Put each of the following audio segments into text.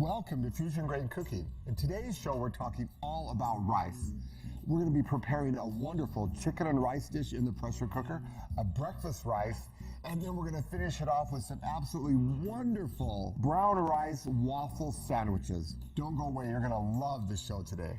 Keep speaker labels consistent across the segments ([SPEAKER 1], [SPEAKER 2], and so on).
[SPEAKER 1] Welcome to Fusion Grain Cooking. In today's show, we're talking all about rice. We're going to be preparing a wonderful chicken and rice dish in the pressure cooker, a breakfast rice, and then we're going to finish it off with some absolutely wonderful brown rice waffle sandwiches. Don't go away, you're going to love this show today.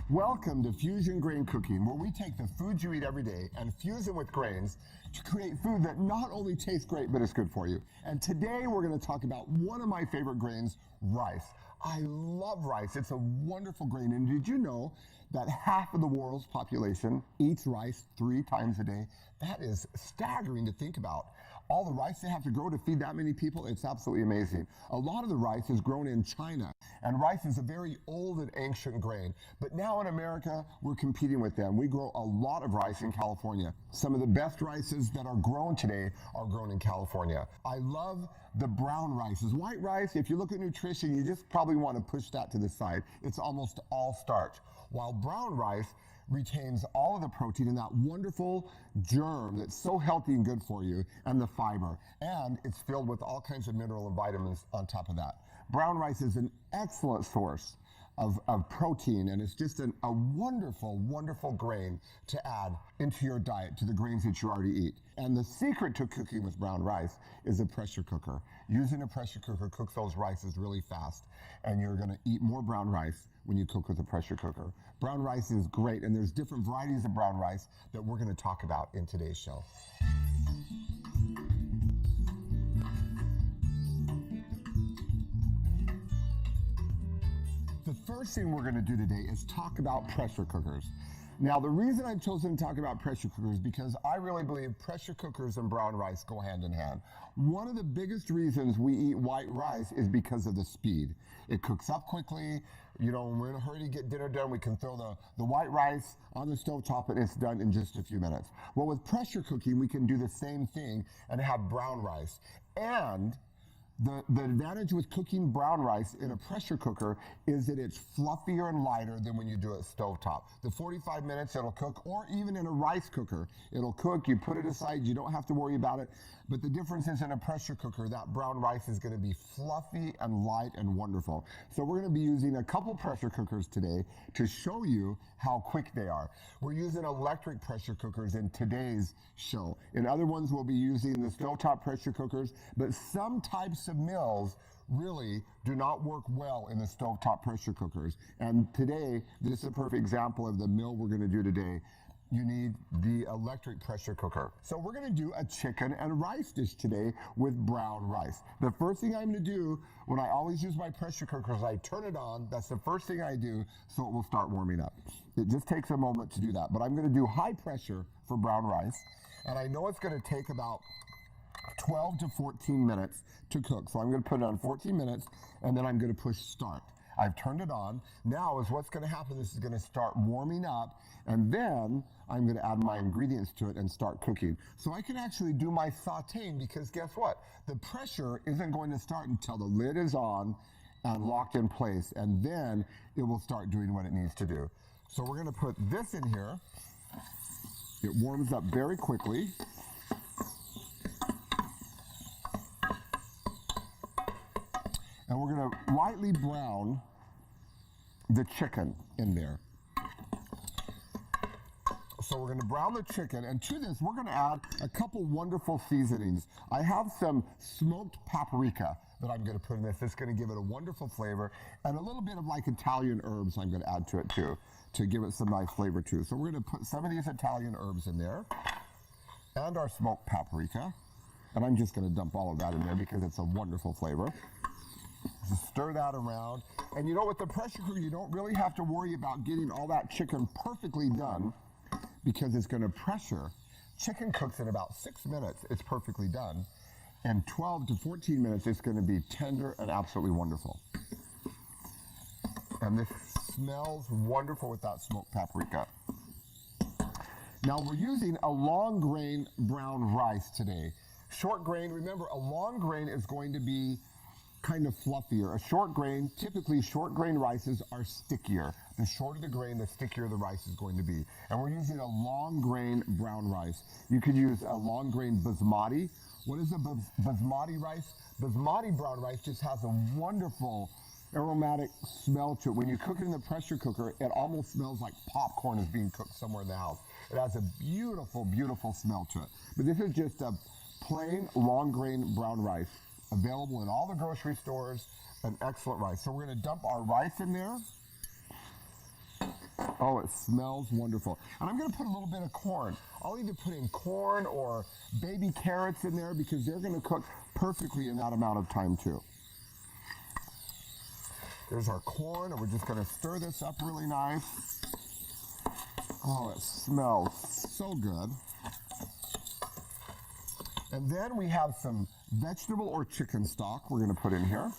[SPEAKER 1] Welcome to Fusion Grain Cooking, where we take the foods you eat every day and fuse them with grains to create food that not only tastes great, but is good for you. And today we're going to talk about one of my favorite grains, rice. I love rice. It's a wonderful grain. And did you know that half of the world's population eats rice 3 times a day? That is staggering to think about. All the rice they have to grow to feed that many people, it's absolutely amazing. A lot of the rice is grown in China, and rice is a very old and ancient grain. But now in America, we're competing with them. We grow a lot of rice in California. Some of the best rices that are grown today are grown in California. I love the brown rices. White rice, if you look at nutrition, you just probably want to push that to the side. It's almost all starch. While brown rice retains all of the protein and that wonderful germ that's so healthy and good for you, and the fiber. And it's filled with all kinds of mineral and vitamins on top of that. Brown rice is an excellent source of protein, and it's just a wonderful, wonderful grain to add into your diet, to the grains that you already eat. And the secret to cooking with brown rice is a pressure cooker. Using a pressure cooker cooks those rices really fast, and you're gonna eat more brown rice when you cook with a pressure cooker. Brown rice is great, and there's different varieties of brown rice that we're gonna talk about in today's show. The first thing we're going to do today is talk about pressure cookers. Now, the reason I've chosen to talk about pressure cookers is because I really believe pressure cookers and brown rice go hand in hand. One of the biggest reasons we eat white rice is because of the speed. It cooks up quickly. You know, when we're in a hurry to get dinner done, we can throw the white rice on the stovetop and it's done in just a few minutes. Well, with pressure cooking, we can do the same thing and have brown rice. And the advantage with cooking brown rice in a pressure cooker is that it's fluffier and lighter than when you do it stovetop. The 45 minutes it'll cook, or even in a rice cooker, it'll cook, you put it aside, you don't have to worry about it. But the difference is in a pressure cooker, that brown rice is gonna be fluffy and light and wonderful. So we're gonna be using a couple pressure cookers today to show you how quick they are. We're using electric pressure cookers in today's show. In other ones, we'll be using the stovetop pressure cookers, but some types of mills really do not work well in the stovetop pressure cookers. And today, this is a perfect example of the mill we're gonna do today. You need the electric pressure cooker. So we're gonna do a chicken and rice dish today with brown rice. The first thing I'm gonna do when I always use my pressure cooker is I turn it on. That's the first thing I do, so it will start warming up. It just takes a moment to do that. But I'm gonna do high pressure for brown rice. And I know it's gonna take about 12 to 14 minutes to cook. So I'm gonna put it on 14 minutes and then I'm gonna push start. I've turned it on. Now is what's gonna happen, this is gonna start warming up, and then I'm gonna add my ingredients to it and start cooking. So I can actually do my sauteing, because guess what? The pressure isn't going to start until the lid is on and locked in place, and then it will start doing what it needs to do. So we're gonna put this in here. It warms up very quickly. And we're gonna lightly brown the chicken in there. So we're gonna brown the chicken, and to this, we're gonna add a couple wonderful seasonings. I have some smoked paprika that I'm gonna put in this. It's gonna give it a wonderful flavor, and a little bit of like Italian herbs I'm gonna add to it too, to give it some nice flavor too. So we're gonna put some of these Italian herbs in there, and our smoked paprika. And I'm just gonna dump all of that in there because it's a wonderful flavor. Just stir that around. And you know, with the pressure cooker, you don't really have to worry about getting all that chicken perfectly done, because it's gonna pressure. Chicken cooks in about 6 minutes, it's perfectly done. In 12 to 14 minutes, it's gonna be tender and absolutely wonderful. And this smells wonderful with that smoked paprika. Now we're using a long grain brown rice today. Short grain, remember a long grain is going to be kind of fluffier. A short grain, typically short grain rices are stickier. The shorter the grain, the stickier the rice is going to be. And we're using a long grain brown rice. You could use a long grain basmati. What is a basmati rice? Basmati brown rice just has a wonderful aromatic smell to it. When you cook it in the pressure cooker, it almost smells like popcorn is being cooked somewhere in the house. It has a beautiful, beautiful smell to it. But this is just a plain long grain brown rice, available in all the grocery stores, an excellent rice. So we're going to dump our rice in there. Oh, it smells wonderful. And I'm going to put a little bit of corn. I'll either put in corn or baby carrots in there because they're going to cook perfectly in that amount of time too. There's our corn, and we're just going to stir this up really nice. Oh, it smells so good. And then we have some vegetable or chicken stock we're going to put in here.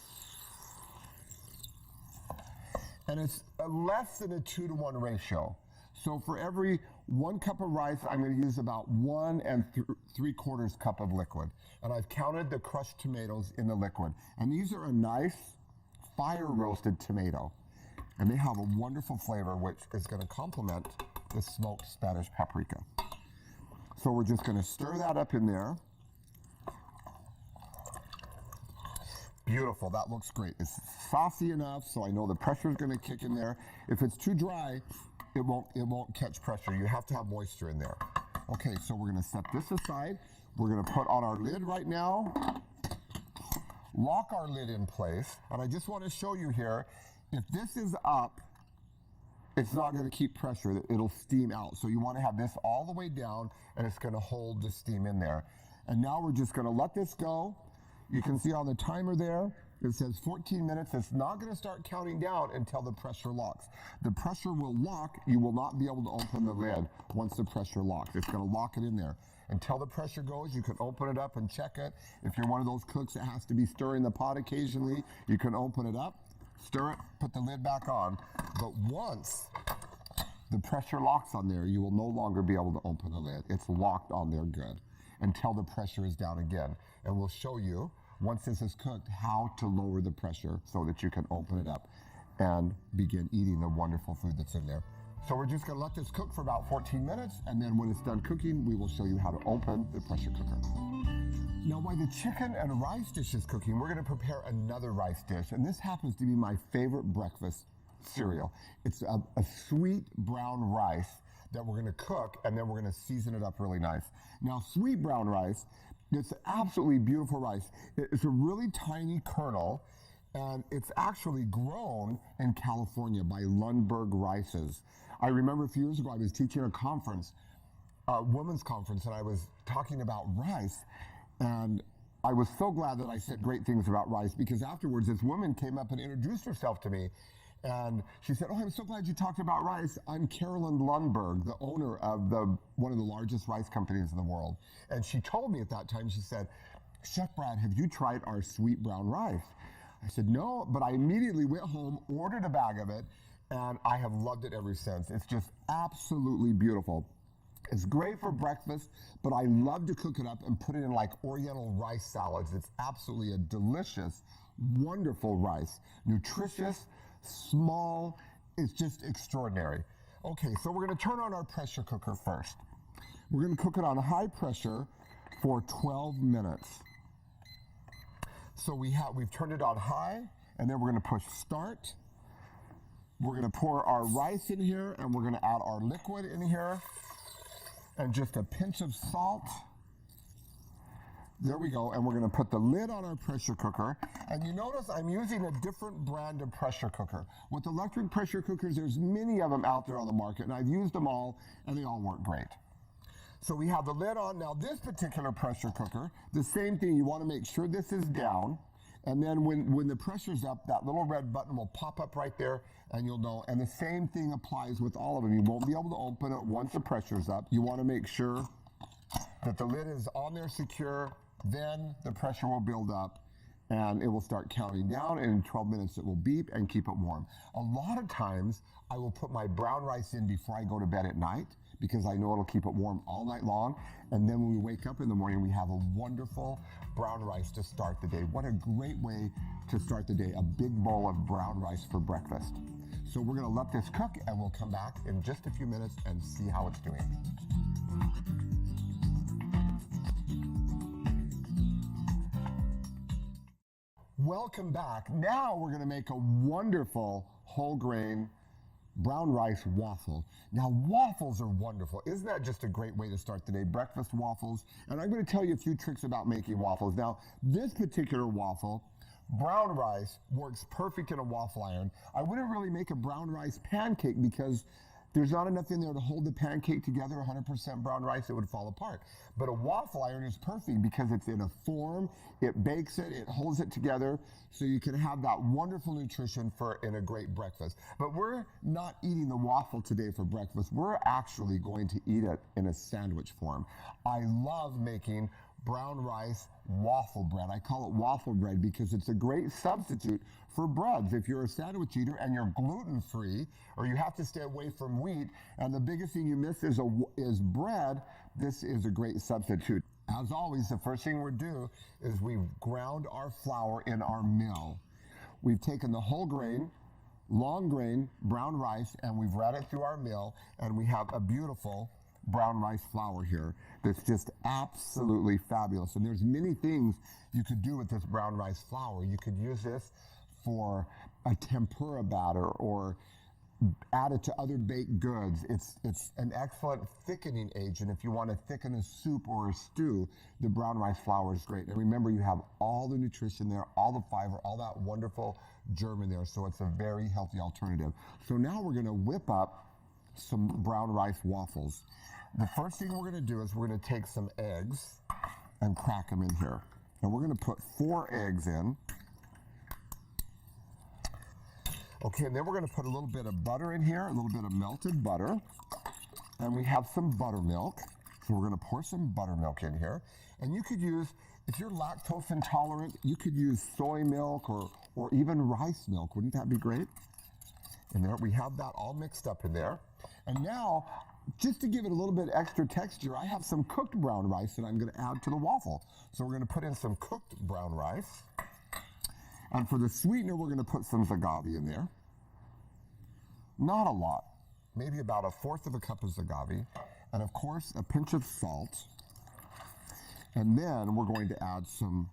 [SPEAKER 1] And it's less than a 2-to-1 ratio. So for every 1 cup of rice, I'm going to use about 1 3/4 cup of liquid. And I've counted the crushed tomatoes in the liquid. And these are a nice fire roasted tomato. And they have a wonderful flavor which is going to complement the smoked Spanish paprika. So we're just going to stir that up in there. Beautiful, that looks great. It's saucy enough, so I know the pressure is going to kick in there. If it's too dry, it won't catch pressure. You have to have moisture in there. Okay, so we're going to set this aside. We're going to put on our lid right now. Lock our lid in place, and I just want to show you here, if this is up, it's not going to keep pressure, it'll steam out. So you want to have this all the way down, and it's going to hold the steam in there. And now we're just going to let this go. You can see on the timer there, it says 14 minutes. It's not going to start counting down until the pressure locks. The pressure will lock. You will not be able to open the lid once the pressure locks. It's going to lock it in there. Until the pressure goes, you can open it up and check it. If you're one of those cooks that has to be stirring the pot occasionally, you can open it up, stir it, put the lid back on. But once the pressure locks on there, you will no longer be able to open the lid. It's locked on there good until the pressure is down again. And we'll show you, once this is cooked, how to lower the pressure so that you can open it up and begin eating the wonderful food that's in there. So we're just going to let this cook for about 14 minutes, and then when it's done cooking, we will show you how to open the pressure cooker. Now, while the chicken and rice dish is cooking, we're going to prepare another rice dish, and this happens to be my favorite breakfast cereal. It's a sweet brown rice that we're going to cook, and then we're going to season it up really nice. Now, sweet brown rice, it's absolutely beautiful rice. It's a really tiny kernel, and it's actually grown in California by Lundberg Rices. I remember a few years ago I was teaching a conference, a women's conference, and I was talking about rice, and I was so glad that I said great things about rice, because afterwards this woman came up and introduced herself to me, and she said, "Oh, I'm so glad you talked about rice. I'm Carolyn Lundberg, the owner of one of the largest rice companies in the world." And she told me at that time, she said, "Chef Brad, have you tried our sweet brown rice?" I said, "No," but I immediately went home, ordered a bag of it, and I have loved it ever since. It's just absolutely beautiful. It's great for breakfast, but I love to cook it up and put it in like Oriental rice salads. It's absolutely a delicious, wonderful rice. Nutritious, small, it's just extraordinary. Okay, so we're going to turn on our pressure cooker first. We're going to cook it on high pressure for 12 minutes. So we've turned it on high, and then we're going to push start. We're going to pour our rice in here, and we're going to add our liquid in here, and just a pinch of salt. There we go, and we're going to put the lid on our pressure cooker. And you notice I'm using a different brand of pressure cooker. With electric pressure cookers, there's many of them out there on the market, and I've used them all, and they all work great. So we have the lid on. Now this particular pressure cooker, the same thing, you want to make sure this is down, and then when the pressure's up, that little red button will pop up right there, and you'll know. And the same thing applies with all of them. You won't be able to open it once the pressure's up. You want to make sure that the lid is on there secure, then the pressure will build up, and it will start counting down, and in 12 minutes it will beep and keep it warm. A lot of times I will put my brown rice in before I go to bed at night because I know it'll keep it warm all night long, and then when we wake up in the morning we have a wonderful brown rice to start the day. What a great way to start the day, a big bowl of brown rice for breakfast. So we're going to let this cook, and we'll come back in just a few minutes and see how it's doing. Welcome back. Now we're going to make a wonderful whole grain brown rice waffle. Now waffles are wonderful. Isn't that just a great way to start the day? Breakfast waffles. And I'm going to tell you a few tricks about making waffles. Now this particular waffle, brown rice, works perfect in a waffle iron. I wouldn't really make a brown rice pancake because there's not enough in there to hold the pancake together. 100% brown rice, it would fall apart. But a waffle iron is perfect because it's in a form, it bakes it, it holds it together, so you can have that wonderful nutrition in a great breakfast. But we're not eating the waffle today for breakfast. We're actually going to eat it in a sandwich form. I love making brown rice waffle bread. I call it waffle bread because it's a great substitute for breads. If you're a sandwich eater and you're gluten-free, or you have to stay away from wheat, and the biggest thing you miss is bread, this is a great substitute. As always, the first thing we do is we've ground our flour in our mill. We've taken the whole grain, long grain, brown rice, and we've ran it through our mill, and we have a beautiful brown rice flour here that's just absolutely fabulous. And there's many things you could do with this brown rice flour. You could use this for a tempura batter or add it to other baked goods. It's an excellent thickening agent. If you want to thicken a soup or a stew, the brown rice flour is great. And remember, you have all the nutrition there, all the fiber, all that wonderful germ in there, so it's a very healthy alternative. So now we're going to whip up some brown rice waffles. The first thing we're going to do is we're going to take some eggs and crack them in here. And we're going to put 4 eggs in. Okay, and then we're going to put a little bit of butter in here, a little bit of melted butter. And we have some buttermilk. So we're going to pour some buttermilk in here. And you could use, if you're lactose intolerant, you could use soy milk or even rice milk. Wouldn't that be great? And there we have that all mixed up in there. And now, just to give it a little bit extra texture, I have some cooked brown rice that I'm going to add to the waffle. So we're going to put in some cooked brown rice. And for the sweetener, we're going to put some agave in there. Not a lot, maybe about 1/4 of a cup of agave. And of course, a pinch of salt. And then we're going to add some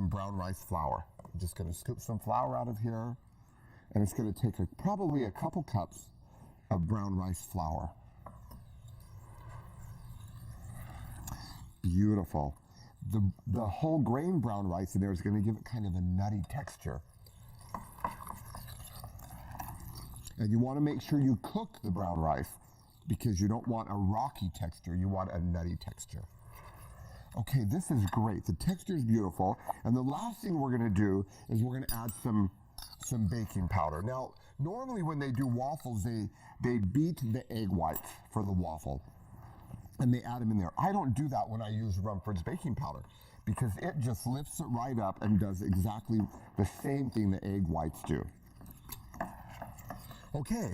[SPEAKER 1] brown rice flour. I'm just going to scoop some flour out of here. And it's going to take probably a couple cups of brown rice flour. Beautiful. The whole grain brown rice in there is going to give it kind of a nutty texture. And you want to make sure you cook the brown rice because you don't want a rocky texture, you want a nutty texture. Okay, this is great. The texture is beautiful. And the last thing we're going to do is we're going to add some baking powder. Now, normally when they do waffles, they beat the egg whites for the waffle and they add them in there. I don't do that when I use Rumford's baking powder because it just lifts it right up and does exactly the same thing the egg whites do. Okay,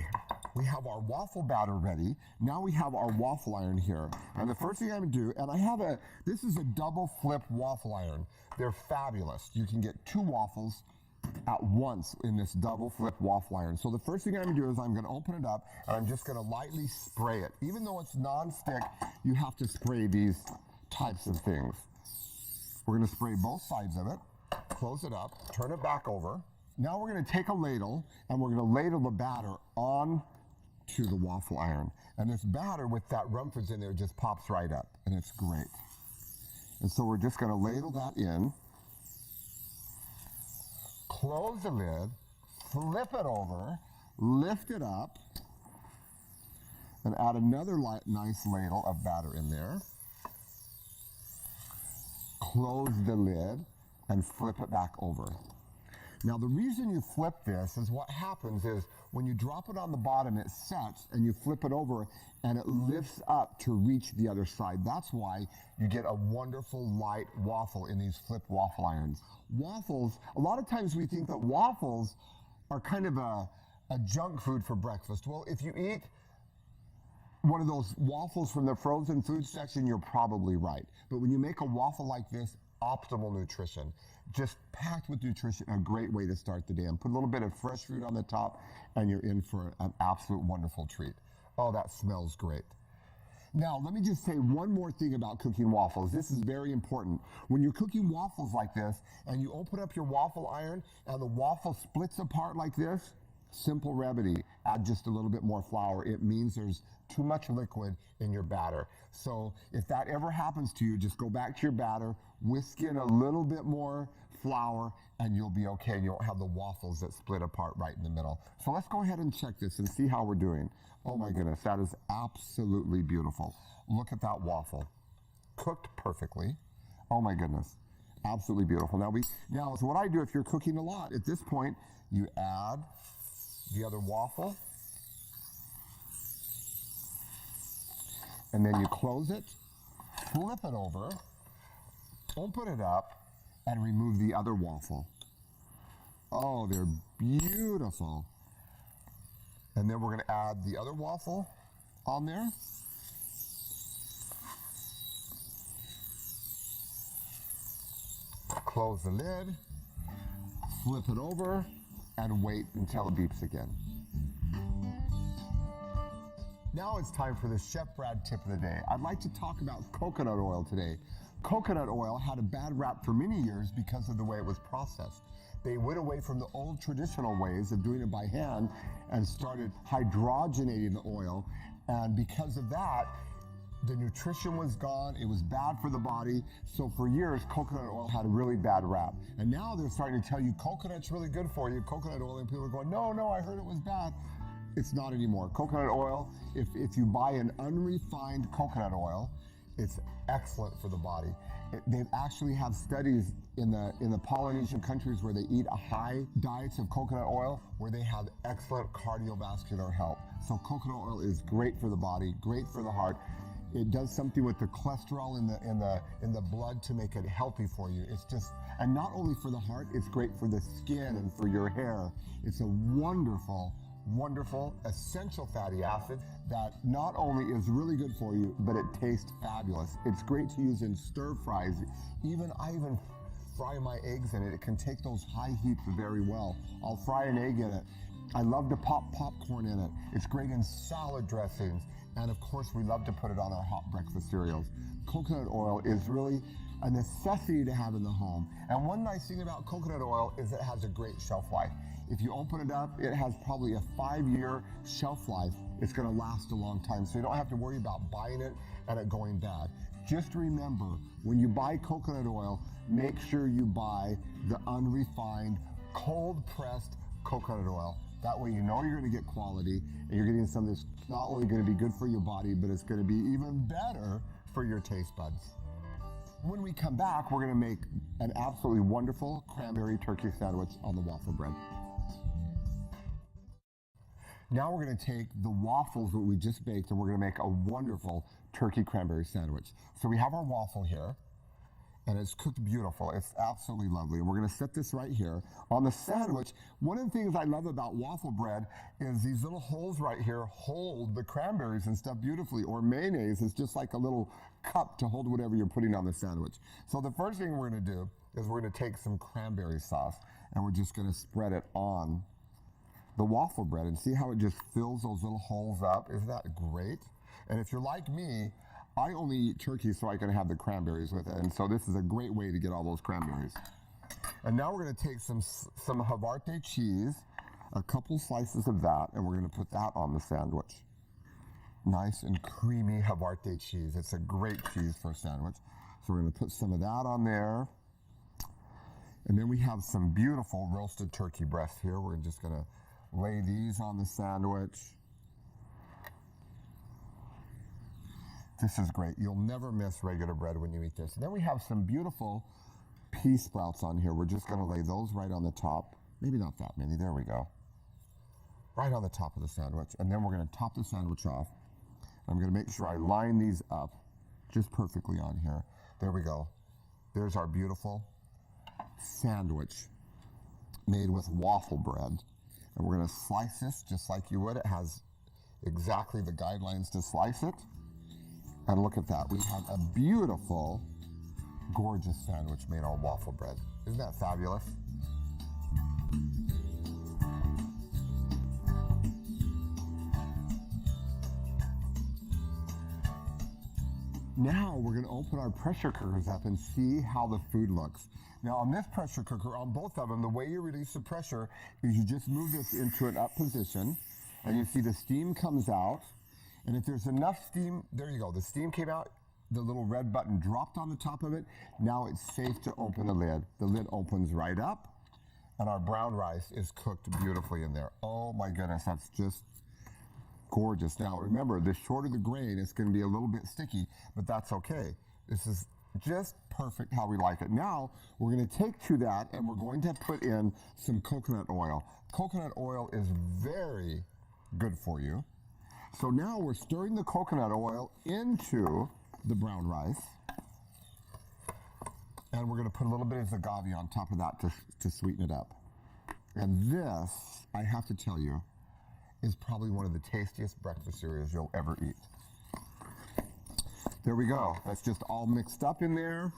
[SPEAKER 1] we have our waffle batter ready. Now we have our waffle iron here. And the first thing I'm going to do, and this is a double flip waffle iron. They're fabulous. You can get 2 waffles at once in this double flip waffle iron. So the first thing I'm going to do is I'm going to open it up and I'm just going to lightly spray it. Even though it's non-stick, you have to spray these types of things. We're going to spray both sides of it, close it up, turn it back over. Now we're going to take a ladle and we're going to ladle the batter on to the waffle iron. And this batter with that Rumford's in there just pops right up and it's great. And so we're just going to ladle that in. Close the lid, flip it over, lift it up, and add another nice ladle of batter in there. Close the lid and flip it back over. Now the reason you flip this is what happens is when you drop it on the bottom, it sets and you flip it over and it lifts up to reach the other side. That's why you get a wonderful light waffle in these flip waffle irons. Waffles, a lot of times we think that waffles are kind of a junk food for breakfast. Well, if you eat one of those waffles from the frozen food section, you're probably right. But when you make a waffle like this, optimal nutrition, just packed with nutrition, a great way to start the day. And put a little bit of fresh fruit on the top and you're in for an absolute wonderful treat. Oh, that smells great. Now, let me just say one more thing about cooking waffles. This is very important. When you're cooking waffles like this and you open up your waffle iron and the waffle splits apart like this, simple remedy, add just a little bit more flour. It means there's too much liquid in your batter. So if that ever happens to you, just go back to your batter, whisk in a little bit more flour, and you'll be okay. You won't have the waffles that split apart right in the middle. So let's go ahead and check this and see how we're doing. Oh my goodness, that is absolutely beautiful. Look at that waffle. Cooked perfectly. Oh my goodness, absolutely beautiful. Now, so what I do if you're cooking a lot, at this point, you add the other waffle, and then you close it, flip it over, open it up, and remove the other waffle. Oh, they're beautiful. And then we're going to add the other waffle on there. Close the lid, flip it over, and wait until it beeps again. Now it's time for the Chef Brad tip of the day. I'd like to talk about coconut oil today. Coconut oil had a bad rap for many years because of the way it was processed. They went away from the old traditional ways of doing it by hand and started hydrogenating the oil. And because of that, the nutrition was gone. It was bad for the body. So for years, coconut oil had a really bad rap. And now they're starting to tell you coconut's really good for you, coconut oil, and people are going, no, I heard it was bad. It's not anymore. Coconut oil, if you buy an unrefined coconut oil, it's excellent for the body. They actually have studies in the Polynesian countries where they eat a high diets of coconut oil where they have excellent cardiovascular health. So coconut oil is great for the body, great for the heart. It does something with the cholesterol in the blood to make it healthy for you. It's just, and not only for the heart, it's great for the skin and for your hair. It's a wonderful essential fatty acid that not only is really good for you, but it tastes fabulous. It's great to use in stir fries. I even fry my eggs in it. It can take those high heats very well. I'll fry an egg in it. I love to pop popcorn in it. It's great in salad dressings. And of course, we love to put it on our hot breakfast cereals. Coconut oil is really a necessity to have in the home. And one nice thing about coconut oil is it has a great shelf life. If you open it up, it has probably a 5-year shelf life. It's going to last a long time, so you don't have to worry about buying it and it going bad. Just remember, when you buy coconut oil, make sure you buy the unrefined, cold-pressed coconut oil. That way you know you're going to get quality, and you're getting something that's not only going to be good for your body, but it's going to be even better for your taste buds. When we come back, we're going to make an absolutely wonderful cranberry turkey sandwich on the waffle bread. Now we're going to take the waffles that we just baked and we're going to make a wonderful turkey cranberry sandwich. So we have our waffle here and it's cooked beautiful. It's absolutely lovely. And we're going to set this right here. On the sandwich, one of the things I love about waffle bread is these little holes right here hold the cranberries and stuff beautifully. Or mayonnaise is just like a little cup to hold whatever you're putting on the sandwich. So the first thing we're going to do is we're going to take some cranberry sauce and we're just going to spread it on the waffle bread and see how it just fills those little holes up. Isn't that great? And if you're like me, I only eat turkey so I can have the cranberries with it. And so this is a great way to get all those cranberries. And now we're going to take some Havarti cheese, a couple slices of that, and we're going to put that on the sandwich. Nice and creamy Havarti cheese. It's a great cheese for a sandwich. So we're going to put some of that on there. And then we have some beautiful roasted turkey breasts here. We're just going to lay these on the sandwich. This is great. You'll never miss regular bread when you eat this. And then we have some beautiful pea sprouts on here. We're just going to lay those right on the top. Maybe not that many. There we go. Right on the top of the sandwich. And then we're going to top the sandwich off. I'm going to make sure I line these up just perfectly on here. There we go. There's our beautiful sandwich made with waffle bread. And we're going to slice this just like you would. It has exactly the guidelines to slice it. And look at that. We have a beautiful, gorgeous sandwich made on waffle bread. Isn't that fabulous? Now we're going to open our pressure cookers up and see how the food looks. Now on this pressure cooker, on both of them, the way you release the pressure is you just move this into an up position and you see the steam comes out. And if there's enough steam, there you go, the steam came out, the little red button dropped on the top of it. Now it's safe to open the lid. The lid opens right up and our brown rice is cooked beautifully in there. Oh my goodness, that's just gorgeous. Now remember, the shorter the grain, it's going to be a little bit sticky, but that's okay. This is just perfect how we like it. Now we're going to take to that and we're going to put in some coconut oil. Coconut oil is very good for you. So now we're stirring the coconut oil into the brown rice. And we're going to put a little bit of agave on top of that to sweeten it up. And this, I have to tell you, is probably one of the tastiest breakfast cereals you'll ever eat. There we go. That's just all mixed up in there.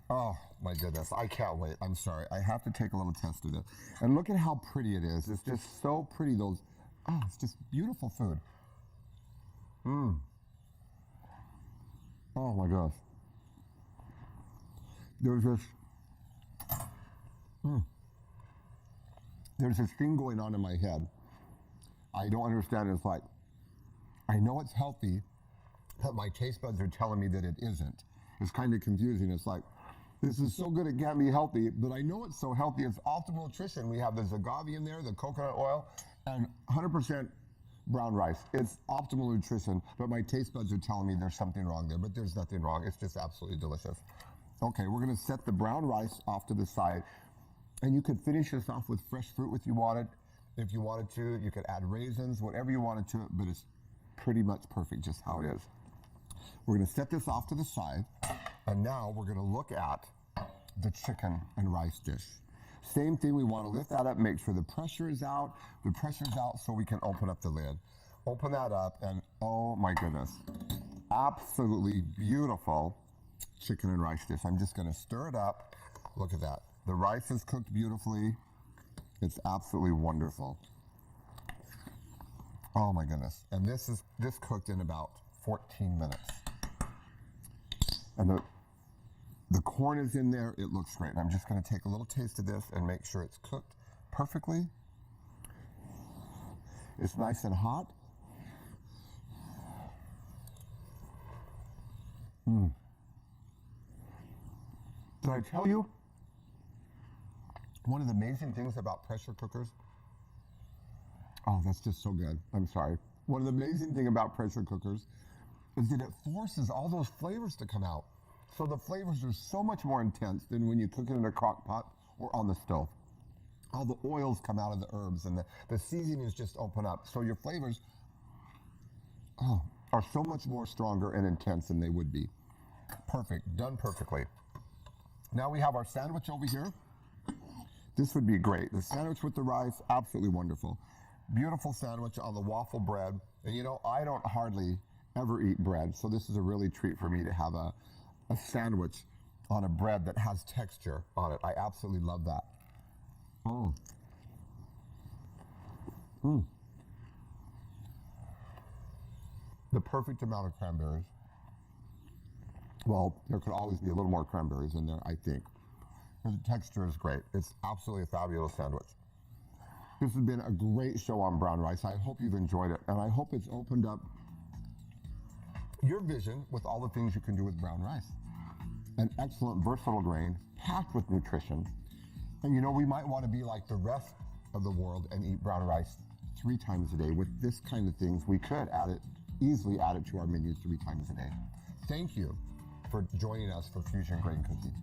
[SPEAKER 1] Oh my goodness, I can't wait. I'm sorry, I have to take a little test of it. And look at how pretty it is. It's just so pretty. It's just beautiful food. Oh my gosh. There's this thing going on in my head. I don't understand. It's like, I know it's healthy, but my taste buds are telling me that it isn't. It's kind of confusing. It's like, this is so good it can't be healthy, but I know it's so healthy. It's optimal nutrition. We have the agave in there, the coconut oil, and 100% brown rice. It's optimal nutrition, but my taste buds are telling me there's something wrong there, but there's nothing wrong. It's just absolutely delicious. Okay, we're gonna set the brown rice off to the side, and you could finish this off with fresh fruit if you wanted. If you wanted to, you could add raisins, whatever you wanted to, but it's pretty much perfect just how it is. We're gonna set this off to the side, and now we're gonna look at the chicken and rice dish. Same thing, we wanna lift that up, make sure the pressure is out. The pressure's out so we can open up the lid. Open that up, and oh my goodness, absolutely beautiful chicken and rice dish. I'm just gonna stir it up. Look at that. The rice is cooked beautifully. It's absolutely wonderful. Oh my goodness. And this cooked in about 14 minutes. And the corn is in there. It looks great. And I'm just going to take a little taste of this and make sure it's cooked perfectly. It's nice and hot. Did I tell you? One of the amazing things about pressure cookers, oh, that's just so good. I'm sorry. One of the amazing things about pressure cookers is that it forces all those flavors to come out. So the flavors are so much more intense than when you cook it in a crock pot or on the stove. All the oils come out of the herbs and the seasonings just open up. So your flavors are so much more stronger and intense than they would be. Perfect, done perfectly. Now we have our sandwich over here. This would be great. The sandwich with the rice, absolutely wonderful. Beautiful sandwich on the waffle bread. And you know, I don't hardly ever eat bread, so this is a really treat for me to have a sandwich on a bread that has texture on it. I absolutely love that. The perfect amount of cranberries. Well, there could always be a little more cranberries in there, I think. The texture is great. It's absolutely a fabulous sandwich. This has been a great show on brown rice. I hope you've enjoyed it, and I hope it's opened up your vision with all the things you can do with brown rice. An excellent, versatile grain, packed with nutrition. And you know, we might want to be like the rest of the world and eat brown rice 3 times a day. With this kind of things, we could easily add it to our menu 3 times a day. Thank you for joining us for Fusion Grain Cooking.